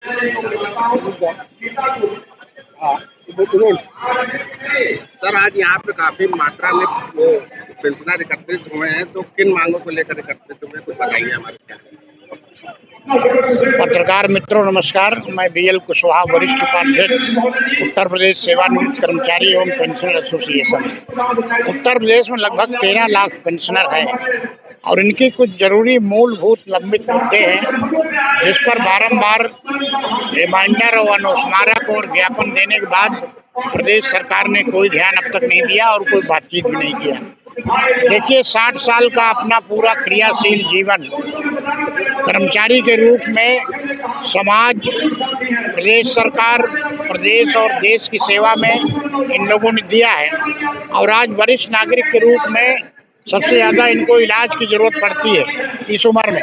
हाँ, सर आज यहाँ पे काफी मात्रा में वो पेंशनर एकत्रित हुए हैं, तो किन मांगों को लेकर एकत्रित हुए कुछ बताइए हमारे क्या। पत्रकार मित्रों नमस्कार। मैं बीएल कुशवाहा, वरिष्ठ उपाध्यक्ष उत्तर प्रदेश सेवानिवृत्त कर्मचारी एवं पेंशनर एसोसिएशन। उत्तर प्रदेश में लगभग 13 लाख पेंशनर हैं और इनकी कुछ जरूरी मूलभूत लंबित मुद्दे हैं जिस पर बारंबार रिमाइंडर और अनुस्मारक और ज्ञापन देने के बाद प्रदेश सरकार ने कोई ध्यान अब तक नहीं दिया और कोई बातचीत भी नहीं किया। देखिए, 60 साल का अपना पूरा क्रियाशील जीवन कर्मचारी के रूप में समाज, प्रदेश सरकार, प्रदेश और देश की सेवा में इन लोगों ने दिया है और आज वरिष्ठ नागरिक के रूप में सबसे ज़्यादा इनको इलाज की जरूरत पड़ती है इस उम्र में।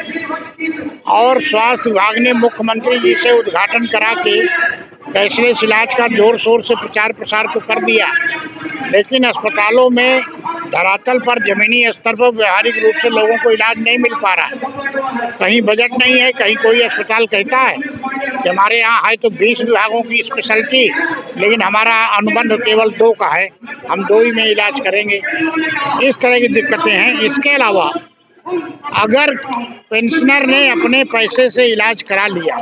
और स्वास्थ्य विभाग ने मुख्यमंत्री जी से उद्घाटन करा के कैशलेस इलाज का जोर शोर से प्रचार प्रसार तो कर दिया, लेकिन अस्पतालों में धरातल पर जमीनी स्तर पर व्यवहारिक रूप से लोगों को इलाज नहीं मिल पा रहा। कहीं बजट नहीं है, कहीं कोई अस्पताल कहता है कि हमारे यहाँ है तो 20 विभागों की स्पेशलिटी, लेकिन हमारा अनुबंध केवल 2 का है, हम 2 ही में इलाज करेंगे। इस तरह की दिक्कतें हैं। इसके अलावा अगर पेंशनर ने अपने पैसे से इलाज करा लिया,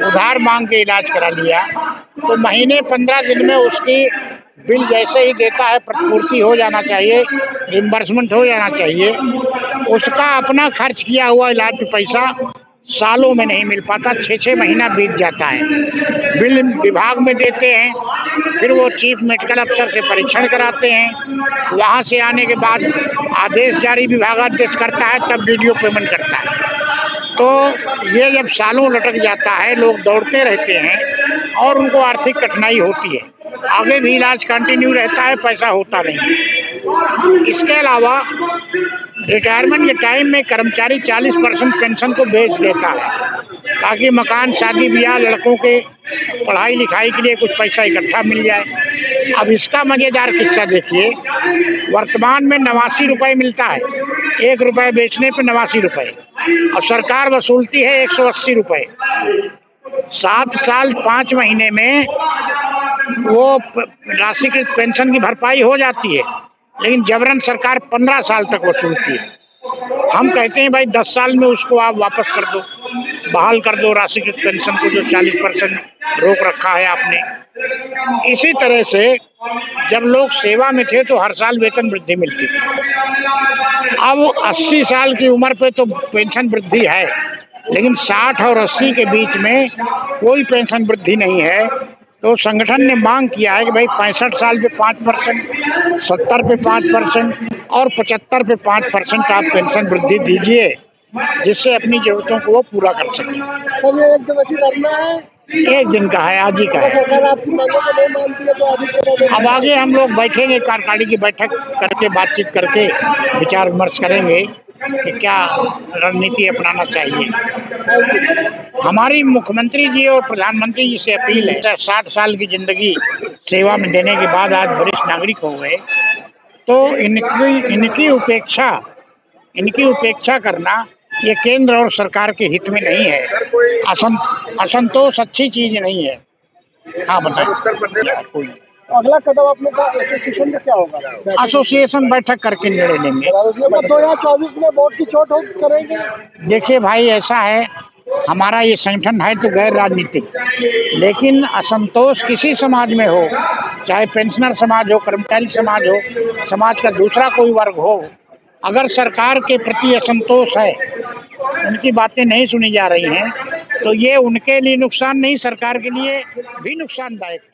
उधार मांग के इलाज करा लिया, तो महीने 15 दिन में उसकी बिल जैसे ही देता है प्रतिपूर्ति हो जाना चाहिए, रिम्बर्समेंट हो जाना चाहिए। उसका अपना खर्च किया हुआ इलाज का पैसा सालों में नहीं मिल पाता, 6-6 महीना बीत जाता है। बिल विभाग में देते हैं, फिर वो चीफ मेडिकल अफसर से परीक्षण कराते हैं, वहाँ से आने के बाद आदेश जारी विभागाध्यक्ष करता है, तब वीडियो पेमेंट करता है। तो ये जब सालों लटक जाता है, लोग दौड़ते रहते हैं और उनको आर्थिक कठिनाई होती है। आगे भी इलाज कंटिन्यू रहता है, पैसा होता नहीं। इसके अलावा रिटायरमेंट के टाइम में कर्मचारी 40% पेंशन को बेच देता है ताकि मकान, शादी ब्याह, लड़कों के पढ़ाई लिखाई के लिए कुछ पैसा इकट्ठा मिल जाए। अब इसका मजेदार किस्सा देखिए, वर्तमान में 89 रुपये मिलता है, 1 रुपये बेचने पे 89 रुपये, और सरकार वसूलती है 180 रुपये। 7 साल 5 महीने में वो राशि की पेंशन की भरपाई हो जाती है, लेकिन जबरन सरकार 15 साल तक वसूलती है। हम कहते हैं भाई 10 साल में उसको आप वापस कर दो, बहाल कर दो राशि की पेंशन को जो 40% रोक रखा है आपने। इसी तरह से जब लोग सेवा में थे तो हर साल वेतन वृद्धि मिलती थी। अब 80 साल की उम्र पे तो पेंशन वृद्धि है, लेकिन 60 और 80 के बीच में कोई पेंशन वृद्धि नहीं है। तो संगठन ने मांग किया है कि भाई 65 साल पे 5%, 70 पे 5% और 75 पे 5% आप पेंशन वृद्धि दीजिए, जिससे अपनी जरूरतों को वो पूरा कर सके। तो ये 1 दिवसीय करना है, 1 दिन का है, आज ही का है। अगर आपकी मांगों को नहीं मानती है तो अब आगे हम लोग बैठेंगे, कार्यकारिणी की बैठक करके बातचीत करके विचार विमर्श करेंगे कि क्या रणनीति अपनाना चाहिए। हमारी मुख्यमंत्री जी और प्रधानमंत्री जी से अपील है, 60 साल की जिंदगी सेवा में देने के बाद आज वरिष्ठ नागरिक हो गए, तो इनकी उपेक्षा करना ये केंद्र और सरकार के हित में नहीं है। असंतोष अच्छी चीज नहीं है। हाँ बताइए। उत्तर प्रदेश कोई अगला कदम अपने एसोसिएशन का क्या होगा? एसोसिएशन बैठक करके निर्णय लेंगे। 2024 में वोट की चोट करेंगे। देखिए भाई, ऐसा है, हमारा ये संगठन है तो गैर राजनीतिक, लेकिन असंतोष किसी समाज में हो, चाहे पेंशनर समाज हो, कर्मचारी समाज हो, समाज का दूसरा कोई वर्ग हो, अगर सरकार के प्रति असंतोष है, उनकी बातें नहीं सुनी जा रही हैं, तो ये उनके लिए नुकसान नहीं, सरकार के लिए भी नुकसानदायक है।